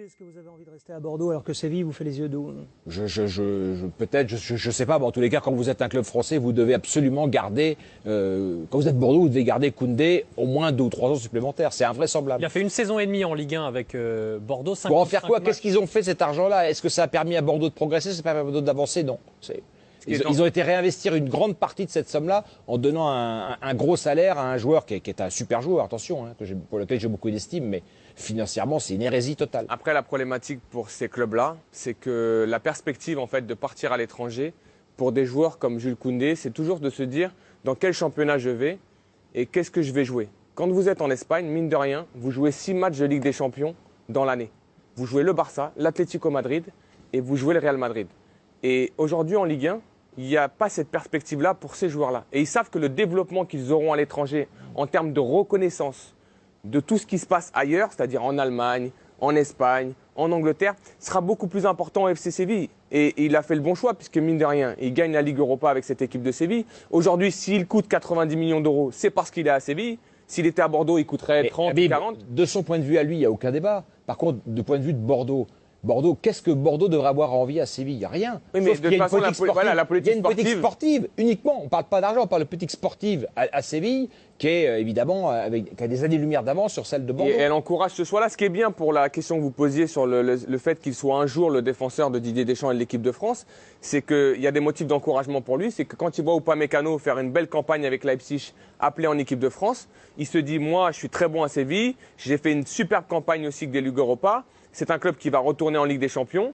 est-ce que vous avez envie de rester à Bordeaux alors que Séville vous fait les yeux doux? Peut-être, je sais pas, mais en tous les cas, quand vous êtes un club français, vous devez absolument garder, quand vous êtes Bordeaux, vous devez garder Koundé au moins 2 ou 3 ans supplémentaires. C'est invraisemblable. Il a fait une saison et demie en Ligue 1 avec Bordeaux. Pour en faire quoi? Qu'est-ce qu'ils ont fait cet argent-là? Est-ce que ça a permis à Bordeaux de progresser? Ça a permis à Bordeaux d'avancer? Non. Ils ont été réinvestir une grande partie de cette somme-là en donnant un gros salaire à un joueur qui est un super joueur, attention, hein, pour lequel j'ai beaucoup d'estime, mais financièrement, c'est une hérésie totale. Après, la problématique pour ces clubs-là, c'est que la perspective en fait, de partir à l'étranger, pour des joueurs comme Jules Koundé, c'est toujours de se dire dans quel championnat je vais et qu'est-ce que je vais jouer. Quand vous êtes en Espagne, mine de rien, vous jouez 6 matchs de Ligue des Champions dans l'année. Vous jouez le Barça, l'Atlético Madrid et vous jouez le Real Madrid. Et aujourd'hui, en Ligue 1, il n'y a pas cette perspective-là pour ces joueurs-là. Et ils savent que le développement qu'ils auront à l'étranger en termes de reconnaissance de tout ce qui se passe ailleurs, c'est-à-dire en Allemagne, en Espagne, en Angleterre, sera beaucoup plus important au FC Séville. Et il a fait le bon choix puisque, mine de rien, il gagne la Ligue Europa avec cette équipe de Séville. Aujourd'hui, s'il coûte 90 millions d'euros, c'est parce qu'il est à Séville. S'il était à Bordeaux, il coûterait 30 ou 40. De son point de vue à lui, il n'y a aucun débat. Par contre, du point de vue de Bordeaux, qu'est-ce que Bordeaux devrait avoir envie à Séville? Il n'y a rien. Oui, mais de toute façon, la politique politique sportive uniquement. On ne parle pas d'argent, on parle de politique sportive à Séville, qui est évidemment qui a des années-lumière d'avance sur celle de Bordeaux. Et elle encourage ce choix-là. Ce qui est bien pour la question que vous posiez sur le fait qu'il soit un jour le défenseur de Didier Deschamps et de l'équipe de France, c'est qu'il y a des motifs d'encouragement pour lui. C'est que quand il voit Upamecano faire une belle campagne avec Leipzig, appelé en équipe de France, il se dit, moi, je suis très bon à Séville, j'ai fait une superbe campagne aussi avec des Ligue Europa. C'est un club qui va retourner en Ligue des Champions.